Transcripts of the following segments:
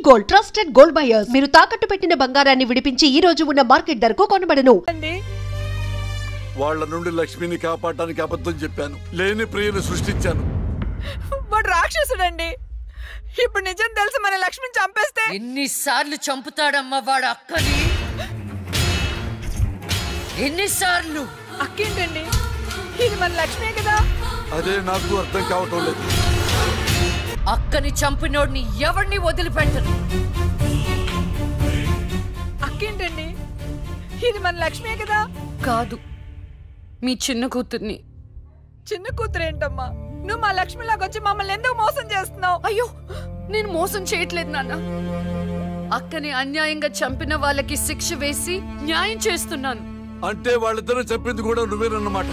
Gold, trusted gold buyers. మీరు తాకట్టు పెట్టిన బంగారాన్ని విడిపించి ఈ రోజు ఉన్న మార్కెట్ ధరకు కొనబడను. వాళ్ళ నుండి లక్ష్మిని కాపాడటానికి అబద్ధం చెప్పాను, లేని ప్రియను సృష్టించాను. వాడు రాక్షసుడండి. ఇప్పుడు నిజం తెలిసి మన లక్ష్మిని చంపేస్తే ఎన్నిసార్లు చంపుతాడమ్మా వాడు అక్కని? ఎన్నిసార్లు? అక్కేంటండి, ఇది మన లక్ష్మే కదా. అదే నాకు అర్థం కావటం లేదు. అక్కని చంపినోడిని ఎవరిని వదిలిపెట్టను. అక్కేంటండి, ఇది మన లక్ష్మే కదా. కాదు, మీ చిన్న కూతుర్ని. చిన్న కూతురు ఏంటమ్మా? నువ్వు మా లక్ష్మిలాగా వచ్చి మమ్మల్ని ఎందుకు మోసం చేస్తున్నావు? అయ్యో, నేను మోసం చేయట్లేదు నాన్న. అక్కని అన్యాయంగా చంపిన వాళ్ళకి శిక్ష వేసి న్యాయం చేస్తున్నాను. అంటే వాళ్ళిద్దరూ చెప్పింది కూడా నువ్వేనన్నమాట.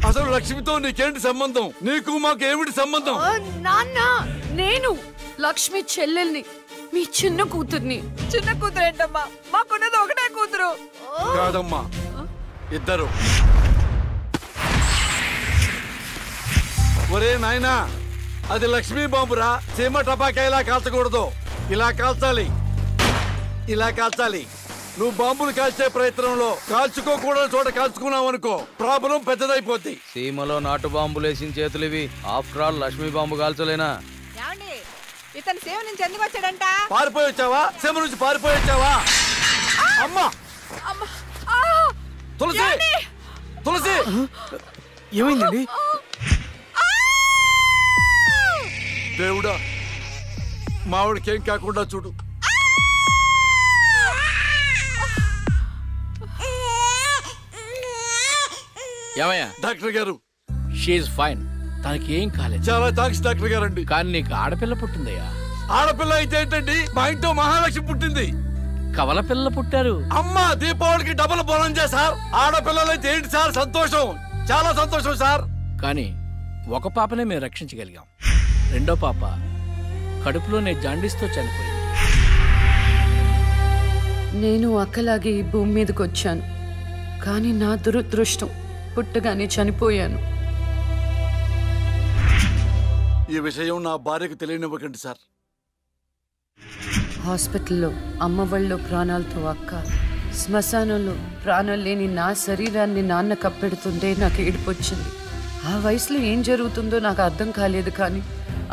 అసలు లక్ష్మితో నీకేంటి సంబంధం? నీకు మాకు ఏమిటి సంబంధం? నాన్న, నేను లక్ష్మి చెల్లెల్ని, మీ చిన్న కూతుర్ని. చిన్న కూతురు ఏంటమ్మా? మాకున్నది ఒకటే కూతురు. కాదమ్మా, ఇద్దరు. ఒరే నాయనా, అది లక్ష్మీ బాంబురా. సీమ టపాకా ఇలా కాల్చకూడదు, ఇలా కాల్చాలి, ఇలా కాల్చాలి. నువ్వు బాంబులు కాల్చే ప్రయత్నంలో కాల్చుకోకూడని చోట కాల్చుకున్నావు అనుకో, ప్రాబ్లం పెద్దదైపోద్ది. సీమలో నాటు బాంబులు వేసిన చేతులు ఇవి. ఆఫ్టర్ ఆల్ లక్ష్మీ బాంబు కాల్చలేనా? ఇతను సేవ నుంచి ఎందుకు వచ్చాడంట? పారిపోయి వచ్చావా? సీమ నుంచి పారిపోయి వచ్చావా? అమ్మా, తులసి, తులసి, ఏమైందండి? దేవుడా, మావిడికేం కాకుండా చూడు. ఏమయ్యా? డాక్టర్ గారు, షీఈ్ ఫైన్, తనకి ఏం కాలేదు. చాలా థాంక్స్ డాక్టర్ గారండి. కానీ నీకు ఆడపిల్ల పుట్టిందయ్యా. ఆడపిల్ల అయితే ఏంటండి, మా ఇంట్లో మహాలక్ష్మి పుట్టింది. కవల పిల్ల పుట్టారు. అమ్మా, దీపావళికి డబుల్ బోనం సార్. ఆడపిల్లలైతే ఏంటి సార్ సంతోషం, చాలా సంతోషం సార్. కానీ ఒక పాపనే మేము రక్షించగలిగాం. రెండో పాప కడుపులోనే జాండీస్తో చనిపోయింది. నేను అక్కలాగే ఈ భూమి మీదకి వచ్చాను, కానీ నా దురదృష్టం పుట్టగానే చనిపోయాను. ఈ విషయం నా భార్యకు తెలియనివ్వకండి సార్. హాస్పిటల్లో అమ్మ వాళ్ళలో ప్రాణాలతో అక్క, శ్మశానంలో ప్రాణాలు లేని నా శరీరాన్ని నాన్న కప్పెడుతుంటే నాకు ఏడుపొచ్చింది. ఆ వయసులో ఏం జరుగుతుందో నాకు అర్థం కాలేదు, కానీ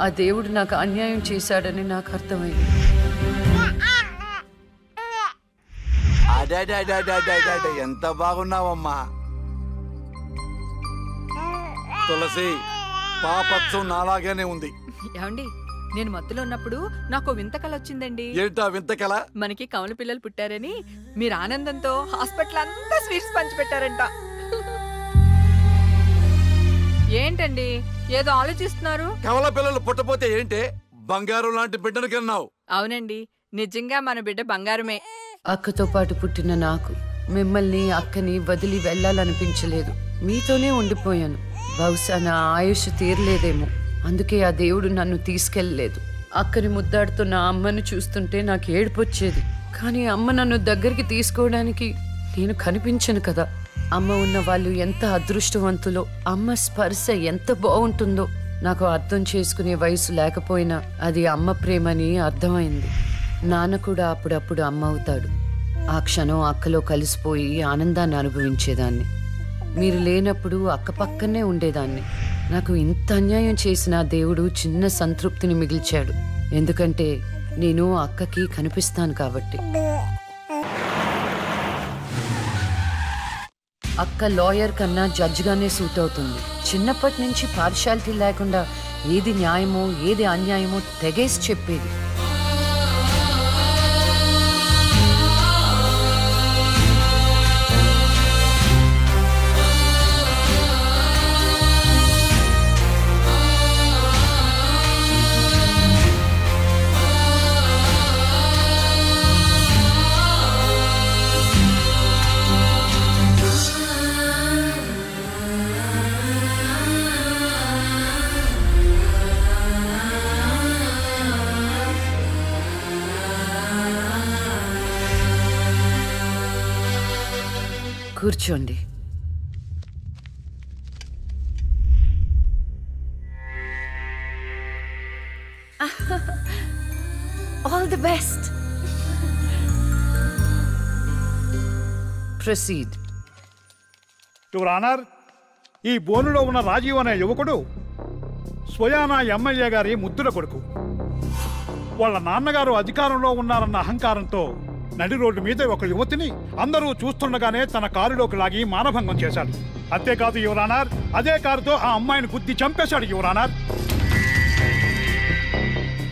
ఆ దేవుడు నాకు అన్యాయం చేశాడని నాకు అర్థమైంది. ఎంత బాగున్నావమ్మా తులసి. పాపత్సం నాలాగానే ఉంది. ఏమండి, నేను మత్తులో ఉన్నప్పుడు నాకు వింత కళ వచ్చిందండి. ఏంటా వింత కళ? మనకి కమల పిల్లలు పుట్టారని మీరు ఆనందంతో హాస్పిటల్ అంతా స్వీట్స్ పంచిపెట్టారంట. ఏంటండి ఏదో ఆలోచిస్తున్నారు? కమల పిల్లలు పుట్టపోతే ఏంటే, బంగారం లాంటి బిడ్డను కన్నావు. అవునండి, నిజంగా మన బిడ్డ బంగారమే. అక్కతో పాటు పుట్టిన నాకు మిమ్మల్ని అక్కని వదిలి వెళ్ళాలనిపించలేదు. మీతోనే ఉండిపోయాను. బహుశా నా ఆయుష్ తీరలేదేమో, అందుకే ఆ దేవుడు నన్ను తీసుకెళ్ళలేదు. అక్కని ముద్దాడుతున్న అమ్మను చూస్తుంటే నాకు ఏడుపొచ్చేది, కానీ అమ్మ నన్ను దగ్గరికి తీసుకోవడానికి నేను కనిపించను కదా. అమ్మ ఉన్న వాళ్ళు ఎంత అదృష్టవంతులో, అమ్మ స్పర్శ ఎంత బాగుంటుందో నాకు అర్థం చేసుకునే వయసు లేకపోయినా అది అమ్మ ప్రేమని అర్థమైంది. నాన్న కూడా అప్పుడప్పుడు అమ్మ అవుతాడు. ఆ క్షణం అక్కలో కలిసిపోయి ఆనందాన్ని అనుభవించేదాన్ని. మీరు లేనప్పుడు అక్క పక్కనే ఉండేదాన్ని. నాకు ఇంత అన్యాయం చేసిన దేవుడు చిన్న సంతృప్తిని మిగిల్చాడు, ఎందుకంటే నేను అక్కకి కనిపిస్తాను కాబట్టి. అక్క లాయర్ కన్నా జడ్జిగానే సూట్ అవుతుంది. చిన్నప్పటి నుంచి పార్షాలిటీ లేకుండా ఏది న్యాయమో ఏది అన్యాయమో తెగేసి చెప్పేది. కూర్చోండి. ప్రొసీడ్. యువర్ ఆనర్, ఈ బోనులో ఉన్న రాజీవ్ అనే యువకుడు స్వయానా ఎమ్మెల్యే గారి ముద్దుల కొడుకు. వాళ్ళ నాన్నగారు అధికారంలో ఉన్నారన్న అహంకారంతో నడి రోడ్డు మీద ఒక యువతిని అందరూ చూస్తుండగానే తన కారులోకి లాగి మానభంగం చేశాడు. అంతేకాదు యువర్ ఆనర్, అదే కారుతో ఆ అమ్మాయిని గుద్ది చంపేశాడు యువర్ ఆనర్.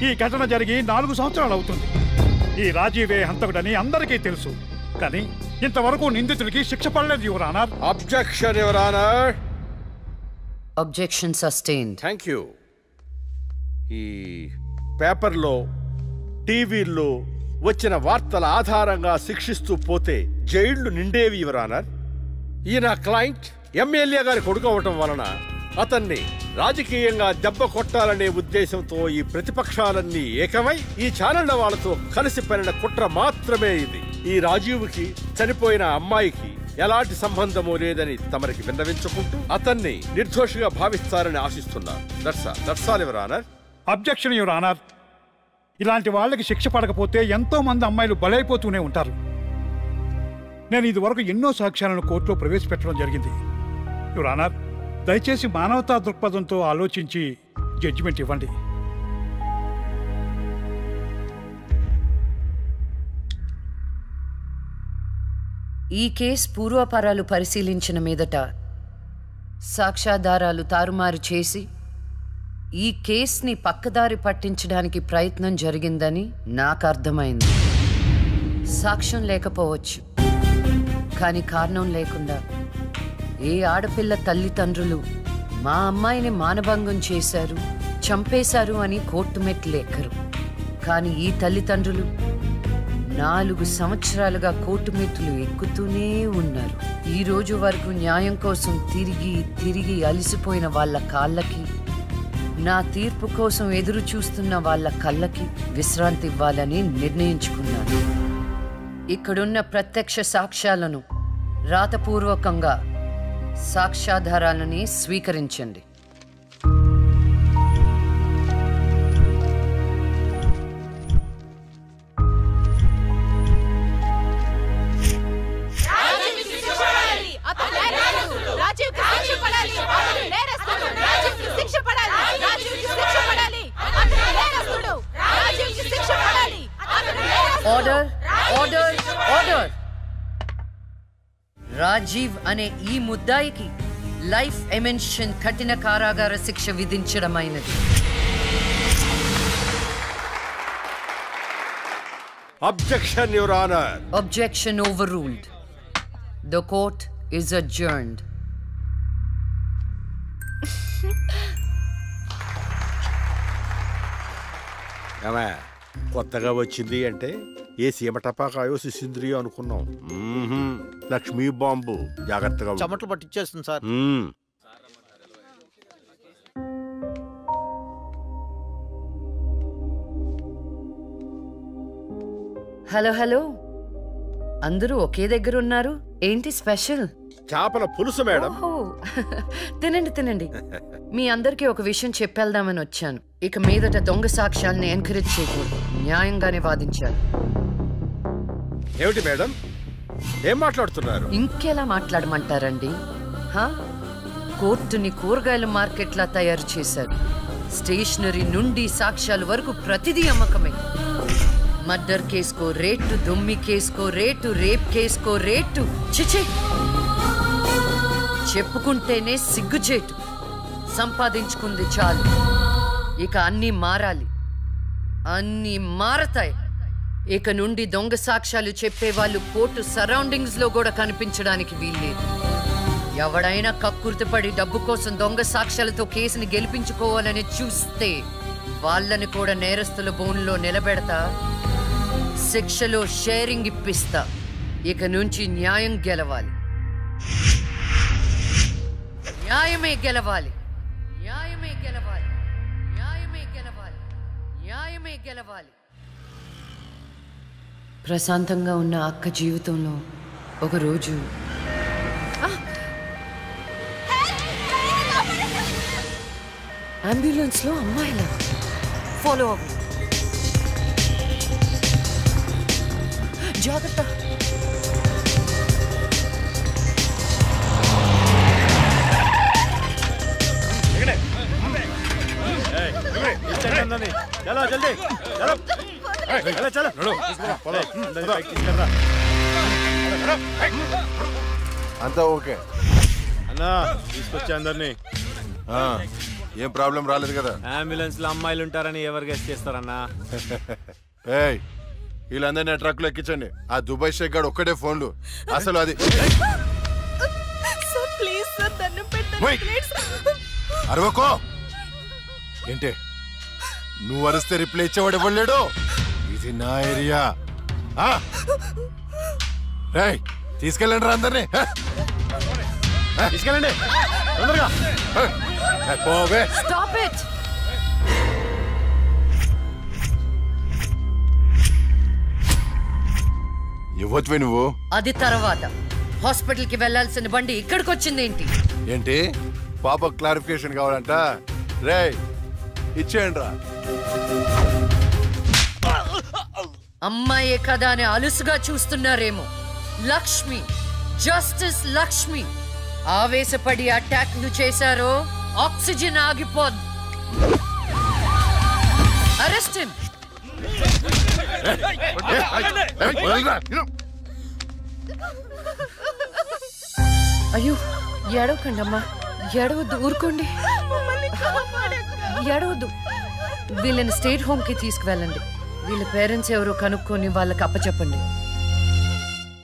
ఈ ఘటన జరిగి 4 సంవత్సరాలు అవుతుంది. ఈ రాజీవే హంతకుడని అందరికీ తెలుసు, కానీ ఇంతవరకు నిందితుడికి శిక్ష పడలేదు your honour. Objection your honour. Objection sustained. Thank you. ఈ పేపర్లో టీవీల్లో వచ్చిన వార్తల ఆధారంగా శిక్షిస్తూ పోతే జైళ్లు నిండేవి యువర్ ఆనర్. ఈయన క్లయింట్ ఎమ్మెల్యే గారి కొడుకు అవటం వలన అతన్ని రాజకీయంగా దెబ్బ కొట్టాలనే ఉద్దేశంతో ఈ ప్రతిపక్షాలన్నీ ఏకమై ఈ ఛానళ్ల వాళ్ళతో కలిసి పనిన కుట్ర మాత్రమే ఇది. ఈ రాజీవ్కి చనిపోయిన అమ్మాయికి ఎలాంటి సంబంధమూ లేదని తమరికి విన్నవించుకుంటూ అతన్ని నిర్దోషిగా భావిస్తారని ఆశిస్తున్నారు. That's all your honour. Objection your honour. ఇలాంటి వాళ్ళకి శిక్ష పడకపోతే ఎంతో మంది అమ్మాయిలు బలైపోతూనే ఉంటారు. నేను ఇదివరకు ఎన్నో సాక్ష్యాలను కోర్టులో ప్రవేశపెట్టడం జరిగింది యువర్ ఆనర్. దయచేసి మానవతా దృక్పథంతో ఆలోచించి జడ్జిమెంట్ ఇవ్వండి. ఈ కేసు పూర్వాపరాలు పరిశీలించిన మీదట సాక్ష్యాధారాలు తారుమారు చేసి ఈ కేసుని పక్కదారి పట్టించడానికి ప్రయత్నం జరిగిందని నాకు అర్థమైంది. సాక్ష్యం లేకపోవచ్చు, కానీ కారణం లేకుండా ఏ ఆడపిల్ల తల్లిదండ్రులు మా అమ్మాయిని మానభంగం చేశారు, చంపేశారు అని కోర్టు మెట్లు ఎక్కరు. కానీ ఈ తల్లిదండ్రులు 4 సంవత్సరాలుగా కోర్టు మెట్లు ఎక్కుతూనే ఉన్నారు. ఈ రోజు వరకు న్యాయం కోసం తిరిగి తిరిగి అలసిపోయిన వాళ్ళ కాళ్ళకి, నా తీర్పు కోసం ఎదురు చూస్తున్న వాళ్ళ కళ్ళకి విశ్రాంతి ఇవ్వాలని నిర్ణయించుకున్నాను. ఇక్కడున్న ప్రత్యక్ష సాక్ష్యాలను రాతపూర్వకంగా సాక్ష్యాధారాలని స్వీకరించండి. Order, order, order. రాజీవ్ అనే ఈ ముద్దాయికి లైఫ్ ఎమెన్షన్ కఠిన కారాగార శిక్ష విధించడమైనది. Objection your honour. Objection overruled. The court is adjourned. కొత్తగా వచ్చింది అంటే ఏ సీమ టపాకాయో శిశింద్రియో అనుకున్నాం. లక్ష్మీ బాంబు. జాగ్రత్తగా చెమటలు పట్టించేస్తుంది సార్. హలో హలో, అందరూ ఒకే దగ్గర ఉన్నారు. ఏంటి స్పెషల్? చేపల పులుసు మేడం. తినండి తినండి. మీ అందరికీ ఒక విషయం చెప్పేద్దామని వచ్చాను. ఇక మీదట దొంగ సాక్ష్యాల్ని ఎంకరేజ్ చేయకూడదు, న్యాయంగానే వాదించాలి. ఏమిటి మేడం, ఏం మాట్లాడుతున్నారు? ఇంకెలా మాట్లాడమంటారండి? కోర్టుని కూరగాయల మార్కెట్లా తయారు చేశారు. స్టేషనరీ నుండి సాక్ష్యాల వరకు ప్రతిదీ అమ్మకమే. మర్డర్ కేసుకో రేటు, దొమ్మి కేసుకో రేటు, రేప్ కేసుకో రేటు. చిచి, చెప్పుకుంటేనే సిగ్గుచేటు. సంపాదించుకుంది చాలు, ఇక అన్నీ మారాలి. అన్నీ మారతాయి. ఇక నుండి దొంగ సాక్ష్యాలు చెప్పేవాళ్ళు కోర్టు సరౌండింగ్స్ లో కూడా కనిపించడానికి వీల్లేదు. ఎవడైనా కక్కుర్తిపడి డబ్బు కోసం దొంగ సాక్ష్యాలతో కేసుని గెలిపించుకోవాలని చూస్తే వాళ్ళని కూడా నేరస్తుల బోన్లో నిలబెడతా, శిక్షలో షేరింగ్ ఇప్పిస్తా. ఇక నుంచి న్యాయం గెలవాలి, న్యాయమే గెలవాలి, న్యాయమే గెలవాలి, న్యాయమే గెలవాలి, న్యాయమే గెలవాలి. ప్రశాంతంగా ఉన్న అక్క జీవితంలో ఒకరోజు అంబులెన్స్ లో అమ్మాయిల ఫాలో అవ్వు. జాగ్రత్త. అందరినీ చలో జల్దీ చలో చలో అంతా ఓకే అన్నా తీసుకొచ్చా అందరినీ. ఏం ప్రాబ్లం రాలేదు కదా? అంబులెన్స్ లో అమ్మాయిలు ఉంటారని ఎవరు గెస్ట్ చేస్తారన్నా? ఏయ్ వీళ్ళందరినీ ట్రక్ లో ఎక్కించండి. ఆ దుబాయ్ షేక్ గాడు ఒక్కడే ఫోన్లు. అసలు అది అరవకో ఏంటే నువ్వు అరిస్తే రిప్లై ఇచ్చేవాడు ఇవ్వలేడు. ఇది నా ఏరియా. రేయ్ తీసుకెళ్ళండి రా అందరినీ. తీసుకెళ్ళండి తొందరగా. పోవే. Stop it! ఇవ్వచ్చువే నువ్వు. అది తర్వాత హాస్పిటల్ కి వెళ్లాల్సిన బండి ఇక్కడికి వచ్చింది ఏంటి? ఏంటి పాప క్లారిఫికేషన్ కావాలంట. రేయ్ ఇచ్చేయండి రా. అమ్మాయే కదా అని అలుసుగా చూస్తున్నారేమో. లక్ష్మి, జస్టిస్ లక్ష్మి ఆవేశపడి అటాక్లు చేశారో ఆక్సిజన్ ఆగిపోద్ది. Arrest him. అయ్యో ఏడవకండి అమ్మా, ఏడవద్దు, ఊరుకోండి, ఏడవద్దు. వీళ్ళని స్టేట్ హోమ్ కి తీసుకువెళ్ళండి. వీళ్ళ పేరెంట్స్ ఎవరో కనుక్కొని వాళ్ళకి అప్పచెప్పండి.